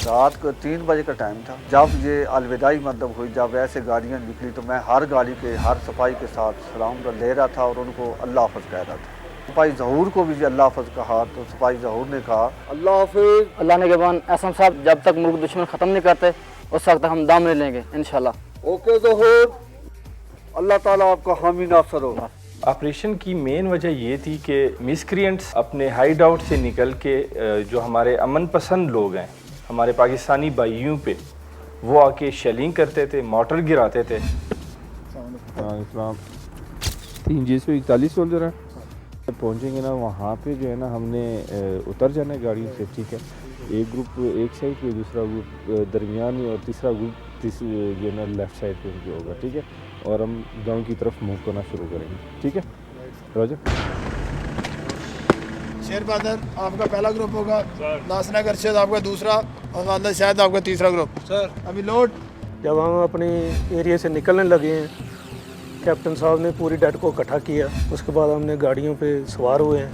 रात को 3 बजे का टाइम था। जब ये अलविदाई मतलब हुई, जब ऐसे गाड़ियाँ निकली तो मैं हर गाड़ी के हर सिपाही के साथ सलाम ले रहा था और उनको अल्लाह हाफ़िज़ कह रहा था। सिपाही ज़हूर को भी अल्लाह हाफ़िज़ कहा तो सिपाही ज़हूर ने कहा अल्लाह हाफ़िज़। अल्लाह ने के एसएम साहब जब तक मुल्क दुश्मन ख़त्म नहीं करते उस वक्त तक हम दाम नहीं लेंगे इंशाल्लाह। ओके ज़हूर, अल्लाह ताला आपका हामी नासर हो। ऑपरेशन की मेन वजह ये थी कि मिसक्रिएंट्स अपने हाइड आउट से निकल के जो हमारे अमन पसंद लोग हैं, हमारे पाकिस्तानी भाइयों पे वो आके शेलिंग करते थे, मोटर गिराते थे। इस्लाम 3 G41 सोल्जर हैं। पहुँचेंगे ना वहाँ पे जो है ना हमने उतर जाना है गाड़ियों से, ठीक है। एक ग्रुप एक साइड पे, दूसरा ग्रुप दरमियान में और तीसरा ग्रुप जो है ना लेफ़्ट साइड पे उनके होगा, ठीक है। और हम गांव की तरफ मूव करना शुरू करेंगे, ठीक है। रोजर शेर बहादुर आपका पहला ग्रुप होगा, नासनगर शेद आपका दूसरा और शायद आपका तीसरा ग्रुप। सर अभी लोड। जब हम अपनी एरिया से निकलने लगे हैं, कैप्टन साहब ने पूरी डेट को इकट्ठा किया। उसके बाद हमने गाड़ियों पे सवार हुए हैं।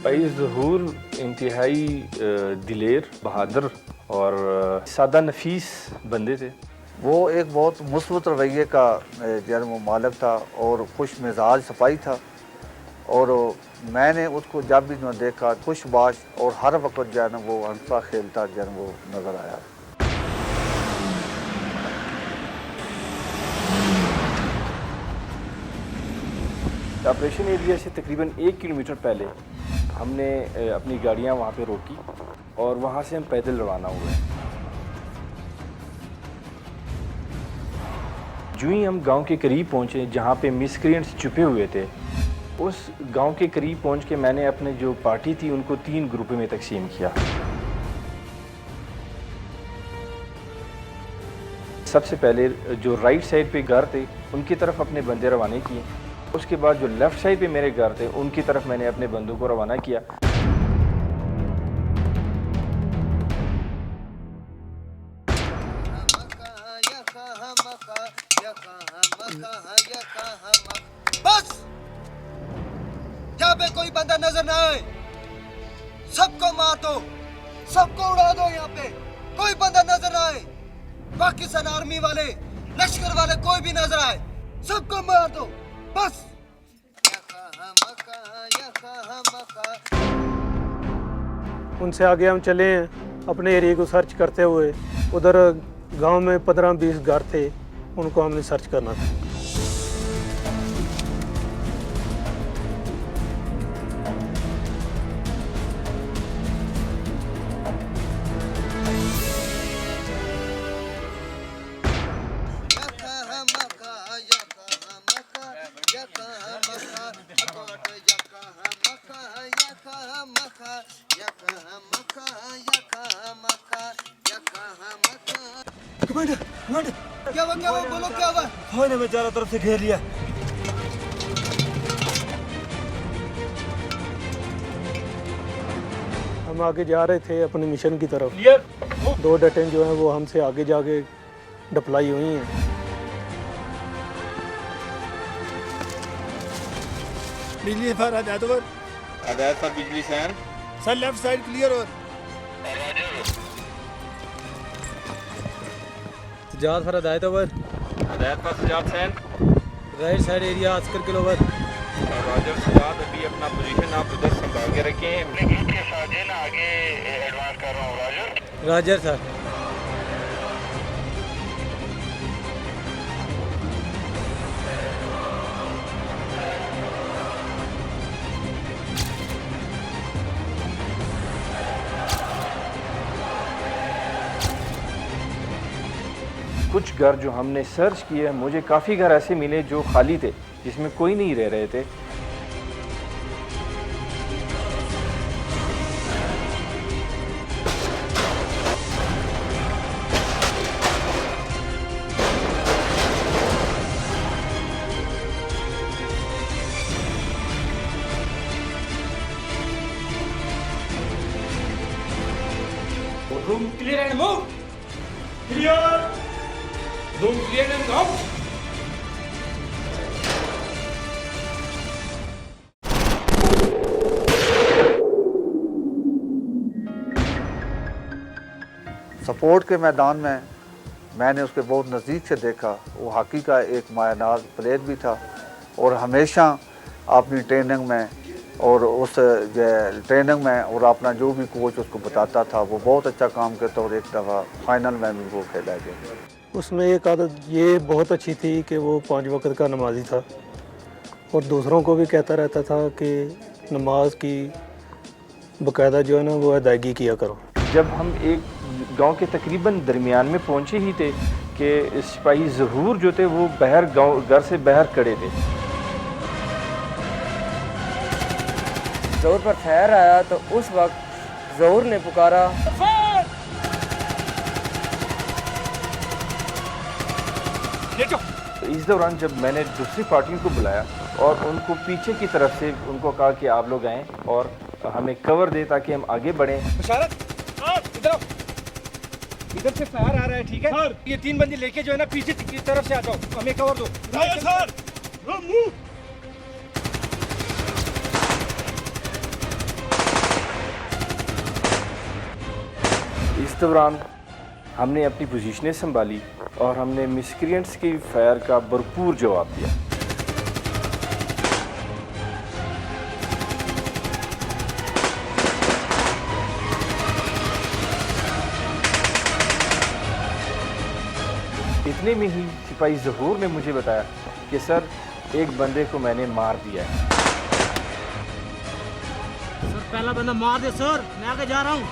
भाई ज़हूर इंतहाई दिलेर, बहादुर और सादा नफीस बंदे थे। वो एक बहुत मुस्बत रवैये का जो वो मालिक था और खुश मिजाज सिपाही था। और मैंने उसको जब भी जो देखा खुशबाश और हर वक्त जो है ना वो हंसा खेलता जो है वो नज़र आया। ऑपरेशन एरिया से तकरीबन 1 किलोमीटर पहले हमने अपनी गाड़ियाँ वहाँ पे रोकी और वहाँ से हम पैदल रवाना हुए। जो ही हम गांव के करीब पहुँचे जहाँ पे मिसक्रिएंट्स छुपे हुए थे, उस गांव के करीब पहुँच के मैंने अपने जो पार्टी थी उनको 3 ग्रुपों में तकसीम किया। सबसे पहले जो राइट साइड पे घर थे उनकी तरफ अपने बंदे रवाना किए। उसके बाद जो लेफ़्ट साइड पे मेरे घर थे उनकी तरफ मैंने अपने बंदों को रवाना किया। बस यहाँ पे कोई बंदा नजर ना आए, सबको मार दो, सबको उड़ा दो। यहाँ पे कोई बंदा नजर ना आए, पाकिस्तान आर्मी वाले लश्कर वाले कोई भी नजर आए, सबको मार दो बस। उनसे आगे हम चले हैं अपने एरिया को सर्च करते हुए। उधर गांव में 15-20 घर थे, उनको हमने सर्च करना था। क्या हुआ बोलो क्या हुआ? फौज ने हमें चारों तरफ से घेर लिया। हम आगे जा रहे थे अपने मिशन की तरफ। 2 डटें जो हैं वो हमसे आगे जाके डिप्लॉय हुई हैं। बिजली पर हदायत पर बिजली सैन सर लेफ्ट साइड क्लियर और सजाद फर हदायत ओवर। हदायत पर सजाद सैन राइट साइड एरिया अस्कर किलो ओवर। रॉजर सजाद अभी अपना पोजीशन आप उधर संभाल के रखें। के साथ है ना आगे एडवांस कर रहा हूँ। राजर सर कुछ घर जो हमने सर्च किए, मुझे काफ़ी घर ऐसे मिले जो खाली थे, जिसमें कोई नहीं रह रहे थे। Zoom clear and move. Clear. Zoom clear and out. Support के मैदान में मैंने उसके बहुत नज़दीक से देखा। वो हॉकी का एक मायनाज प्लेयर भी था और हमेशा अपनी ट्रेनिंग में और उस ट्रेनिंग में और अपना जो भी कोच उसको बताता था वो बहुत अच्छा काम करता और एक दफ़ा फाइनल में भी वो खेला गया। उसमें एक आदत ये बहुत अच्छी थी कि वो 5 वक्त का नमाजी था और दूसरों को भी कहता रहता था कि नमाज की बाकायदा जो है ना वो अदायगी किया करो। जब हम एक गांव के तकरीबन दरमियान में पहुंचे ही थे कि सिपाही ज़हूर जो थे वो बाहर गांव घर से बाहर खड़े थे। ज़हूर पर फायर आया तो उस वक्त ज़हूर ने पुकारा इस दौरान जब मैंने दूसरी पार्टियों को बुलाया और उनको पीछे की तरफ से उनको कहा कि आप लोग आएँ और हमें कवर दे ताकि हम आगे बढ़ें। इधर से फायर आ रहा है, ठीक है? ये 3 बंदे लेके जो है ना पीछे की तरफ से आ जाओ, हमें कवर दो। सर इस दौरान हमने अपनी पोजीशनें संभाली और हमने मिस्क्रिएंट्स की फायर का भरपूर जवाब दिया। इतने में ही सिपाही ज़हूर ने मुझे बताया कि सर एक बंदे को मैंने मार दिया है। सर पहला बंदा मार दे सर, मैं आगे जा रहा हूँ।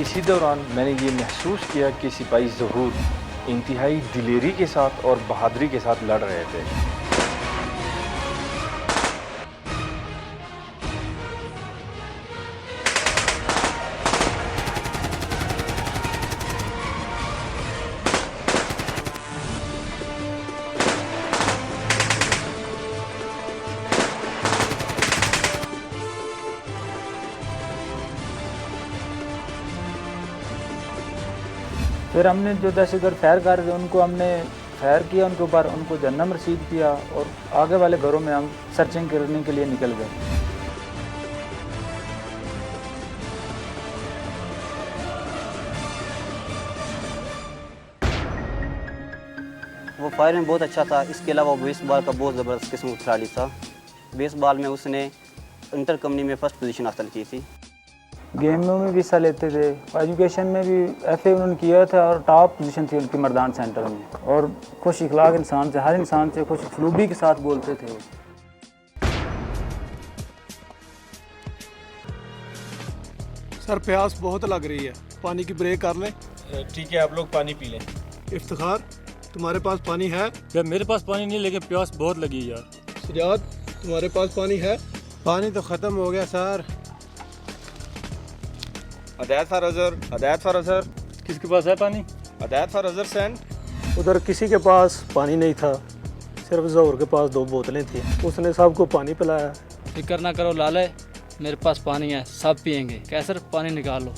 इसी दौरान मैंने ये महसूस किया कि सिपाही ज़हूर इंतहाई दिलेरी के साथ और बहादुरी के साथ लड़ रहे थे। फिर हमने जो दहशतगर्द फायर कर रहे थे उनको हमने फायर किया, उनके ऊपर उनको जहन्नम रसीद किया और आगे वाले घरों में हम सर्चिंग करने के लिए निकल गए। वो फायर में बहुत अच्छा था। इसके अलावा वो बेसबॉल का बहुत ज़बरदस्त किस्म का खिलाड़ी था। बेसबॉल में उसने इंटर कंपनी में फर्स्ट पोजीशन हासिल की थी। गेमों में भी हिस्सा लेते थे, एजुकेशन में भी FA उन्होंने किया था और टॉप पोजीशन थी उनकी मर्दान सेंटर में। और खुश इखलाक इंसान से, हर इंसान से खुश सलूबी के साथ बोलते थे वो। सर प्यास बहुत लग रही है, पानी की ब्रेक कर लें। ठीक है, आप लोग पानी पी लें। इफ्तिखार तुम्हारे पास पानी है? यार मेरे पास पानी नहीं, लेकिन प्यास बहुत लगी है यार। सजाद तुम्हारे पास पानी है? पानी तो ख़त्म हो गया सर। हदायत फॉर अजहर। किसके पास है पानी? हदायत फॉर अजहर सेंड। उधर किसी के पास पानी नहीं था, सिर्फ ज़हूर के पास 2 बोतलें थी। उसने सबको पानी पिलाया। फिक्र ना करो लाले, मेरे पास पानी है, सब पियेंगे। कैसर पानी निकालो।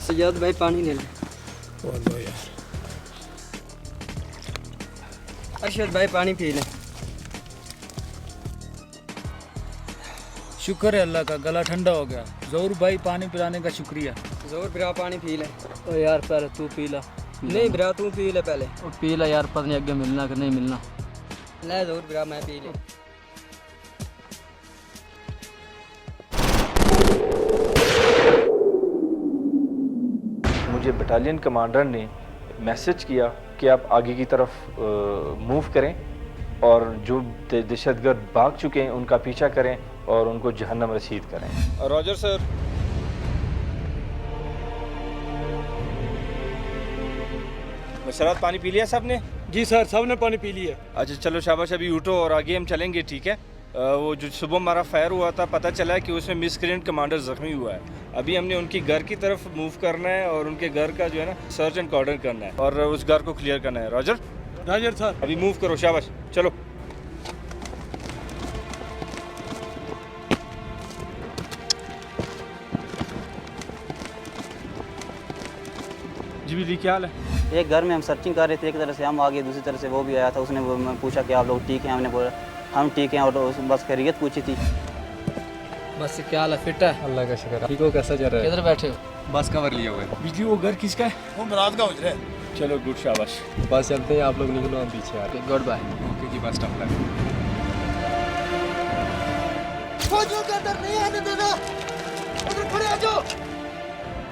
सजाद भाई पानी ले लें। अरशद भाई पानी पी लें। शुक्र है अल्लाह का, गला ठंडा हो गया। ज़हूर भाई पानी पिलाने का शुक्रिया। ज़हूर बिरा पानी पी ले। ओ यार पहले तू पी ला। नहीं बिरा तू पी ले पहले। ओ पी ला यार, पता नहीं आगे मिलना कि नहीं मिलना। ले ज़हूर बिरा मैं पी ले। मुझे बटालियन कमांडर ने मैसेज किया कि आप आगे की तरफ मूव करें और जो दहशतगर्द भाग चुके हैं उनका पीछा करें और उनको जहन्नम रसीद करें। Roger sir. मशरात पानी पी लिया सबने? जी सर, सब ने पानी पी लिया। अच्छा चलो शाबाश, अभी उठो और आगे हम चलेंगे, ठीक है? वो जो सुबह हमारा फायर हुआ था, पता चला है कि उसमें मिसक्रिएंट कमांडर ज़ख्मी हुआ है। अभी हमने उनकी घर की तरफ मूव करना है और उनके घर का जो है ना सर्च एंड कॉर्डन करना है और उस घर को क्लियर करना है। Roger Roger sir. अभी मूव करो, शाबाश, चलो। जी बिल्ली क्या हाल है? एक घर में हम सर्चिंग कर रहे थे, एक तरह से हम आगे, दूसरी तरह से वो भी आया था। उसने मैं पूछा कि आप लोग ठीक हैं? हमने बोला हम ठीक हैं, और उस बस खैरियत पूछी थी। बस क्या हाल है? फिट है? अल्लाह का शुक्र। ठीक हो? कैसा चल रहा है? किधर बैठे हो? बस कवर लिया हुआ है। बिजली वो घर किसका है? वो मुराद का उजरे। चलो गुड, शाबाश। बस चलते हैं, आप लोग निकलो, हम पीछे आ रहे हैं। Good bye. ओके जी, बस स्टॉप लगा। फौजियों के अंदर नहीं आने देना, उधर खड़े आ जाओ।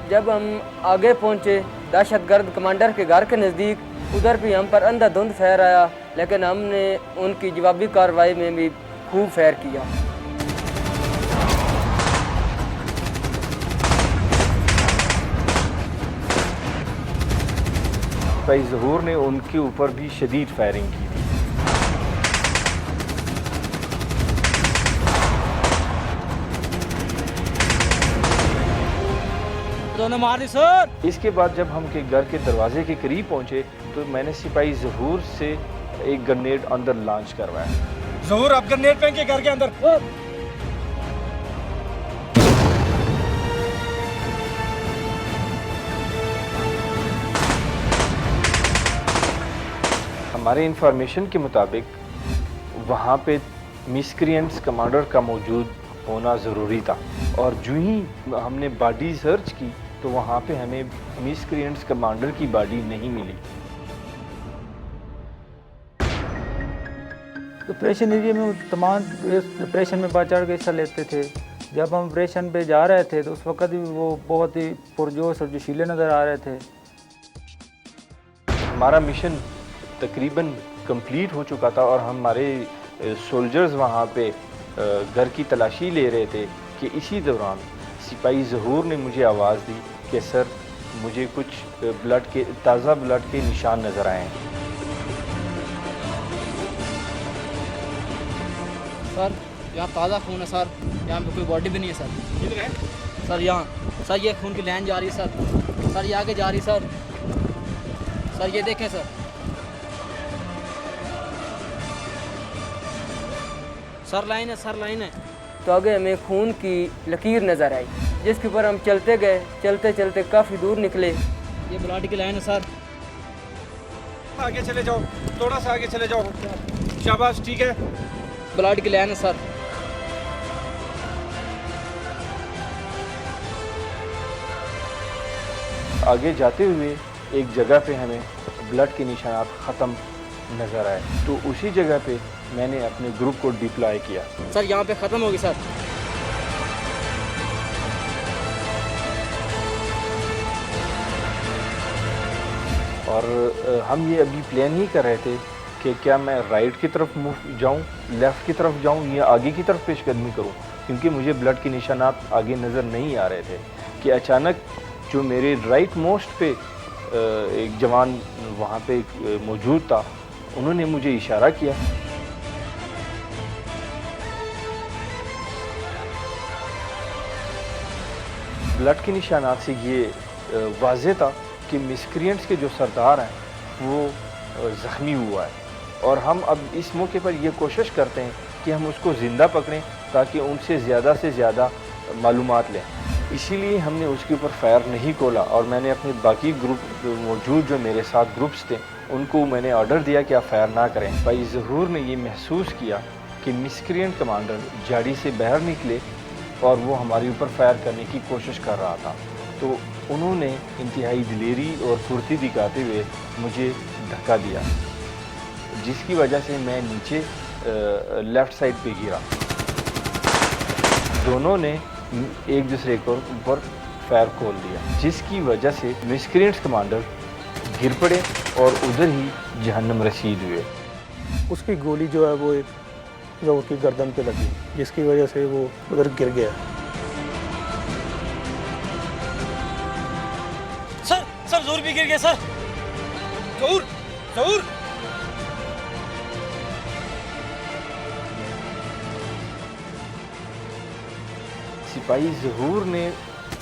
जब हम आगे पहुंचे दहशतगर्द कमांडर के घर के नज़दीक, उधर भी हम पर अंधाधुंध फायर आया, लेकिन हमने उनकी जवाबी कार्रवाई में भी खूब फायर किया। भाई ज़हूर ने उनके ऊपर भी शदीद फायरिंग की थी। दोनों मार दी सर। इसके बाद जब हम के घर के दरवाजे के करीब पहुंचे तो मैंने सिपाही ज़हूर से एक ग्रेनेड अंदर लॉन्च करवाया। ज़हूर, आप ग्रेनेड फेंक के घर के अंदर। हमारे इंफॉर्मेशन के मुताबिक वहाँ पे मिसक्रिएंट्स कमांडर का मौजूद होना ज़रूरी था, और जो ही हमने बॉडी सर्च की तो वहाँ पे हमें मिसक्रिएंट्स कमांडर की बॉडी नहीं मिली। ऑपरेशन एरिया में वो तमाम ऑपरेशन में बढ़ चढ़ के हिस्सा लेते थे। जब हम ऑपरेशन पे जा रहे थे तो उस वक़्त भी वो बहुत ही पुरजोश और जोशीले नज़र आ रहे थे। हमारा मिशन तकरीबन कंप्लीट हो चुका था और हमारे सोल्जर्स वहाँ पे घर की तलाशी ले रहे थे कि इसी दौरान सिपाही ज़हूर ने मुझे आवाज़ दी कि सर मुझे कुछ ताज़ा ब्लड के निशान नज़र आए हैं। सर यहाँ ताज़ा खून है सर, यहाँ पे कोई बॉडी भी नहीं है सर। किधर है? सर यहाँ सर ये खून की लाइन जा रही है सर। सर ये आगे जा रही है सर। सर ये देखें सर। सर लाइन है, सर लाइन है। तो आगे हमें खून की लकीर नज़र आई, जिसके ऊपर हम चलते गए। चलते चलते काफ़ी दूर निकले। ये ब्लड की लाइन है सर। आगे चले जाओ, थोड़ा सा आगे चले जाओ, शाबाश, ठीक है। ब्लड की लाइन है सर। आगे जाते हुए एक जगह पे हमें ब्लड के निशानात ख़त्म नज़र आए, तो उसी जगह पे मैंने अपने ग्रुप को डिप्लॉय किया। सर यहाँ पे ख़त्म होगी सर। और हम ये अभी प्लान ही कर रहे थे कि क्या मैं राइट की तरफ मूव जाऊँ, लेफ़्ट की तरफ जाऊँ या आगे की तरफ पेशकदमी करूँ, क्योंकि मुझे ब्लड के निशानात आगे नज़र नहीं आ रहे थे कि अचानक जो मेरे राइट मोस्ट पे एक जवान वहाँ पे मौजूद था, उन्होंने मुझे इशारा किया। ब्लड के निशानात से ये वाज़े था कि मिसक्रिएंट्स के जो सरदार हैं वो ज़ख्मी हुआ है, और हम अब इस मौके पर ये कोशिश करते हैं कि हम उसको ज़िंदा पकड़ें ताकि उनसे से ज़्यादा मालूमात लें। इसीलिए हमने उसके ऊपर फायर नहीं खोला, और मैंने अपने बाकी ग्रुप मौजूद जो मेरे साथ ग्रुप्स थे उनको मैंने ऑर्डर दिया कि आप फायर ना करें। भाई ज़हूर ने ये महसूस किया कि मिसक्रिएंट कमांडर झाड़ी से बाहर निकले और वो हमारे ऊपर फायर करने की कोशिश कर रहा था, तो उन्होंने इंतहाई दिलेरी और फुर्ती दिखाते हुए मुझे धक्का दिया, जिसकी वजह से मैं नीचे लेफ़्ट साइड पे गिरा। दोनों ने एक दूसरे को ऊपर फायर खोल दिया, जिसकी वजह से मिसक्रिएंट्स कमांडर गिर पड़े और उधर ही जहन्नम रसीद हुए। उसकी गोली जो है वो एक ज़हूर की गर्दन पे लगी, जिसकी वजह से वो उधर गिर गया। सर ज़हूर भी गिर गया सर। ज़हूर, ज़हूर, सिपाही ज़हूर ने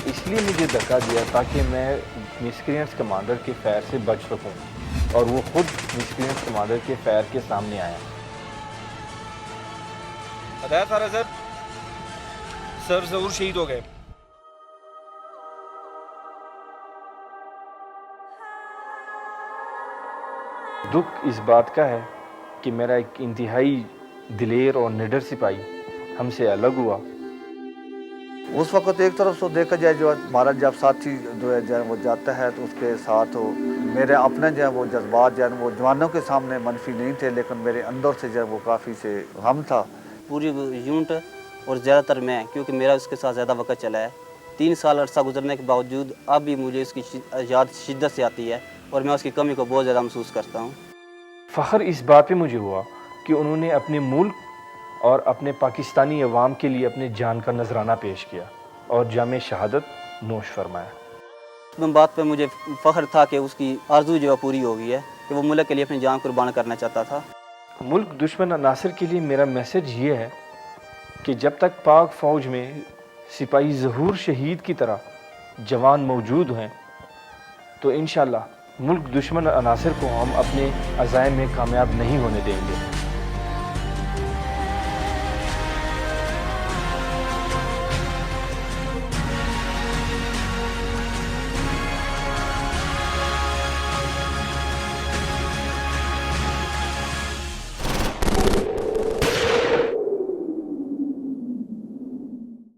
इसलिए मुझे धक्का दिया ताकि मैं मिस्क्रिएंट्स कमांडर के फायर से बच सकूं, और वो खुद मिस्क्रिएंट्स कमांडर के फायर के सामने आया। हदायत फारा सर ज़हूर शहीद हो गए। दुख इस बात का है कि मेरा एक इंतहाई दिलेर और निडर सिपाही हमसे अलग हुआ। उस वक्त एक तरफ से देखा जाए जो हमारा जब साथी जो है वो जाता है तो उसके साथ हो मेरे अपने जो है वो जज्बात जो है वो जवानों के सामने मनफी नहीं थे, लेकिन मेरे अंदर से जो है वो काफ़ी से गम था। पूरी यूनिट और ज़्यादातर मैं, क्योंकि मेरा उसके साथ ज़्यादा वक्त चला है, 3 साल अरसा गुजरने के बावजूद अब भी मुझे इसकी याद शिद्दत से आती है और मैं उसकी कमी को बहुत ज़्यादा महसूस करता हूँ। फ़ख्र इस बात पे मुझे हुआ कि उन्होंने अपने मुल्क और अपने पाकिस्तानी अवाम के लिए अपने जान का नजराना पेश किया और जामे शहादत नोश फरमाया। इस बात पे मुझे फ़ख्र था कि उसकी आरज़ू जो है पूरी हो गई है कि वो मुल्क के लिए अपनी जान कुर्बान करना चाहता था। मुल्क दुश्मन अनासर के लिए मेरा मैसेज ये है कि जब तक पाक फ़ौज में सिपाही ज़हूर शहीद की तरह जवान मौजूद हैं तो इंशाअल्लाह मुल्क दुश्मन अनासर को हम अपने अज़ाइम में कामयाब नहीं होने देंगे।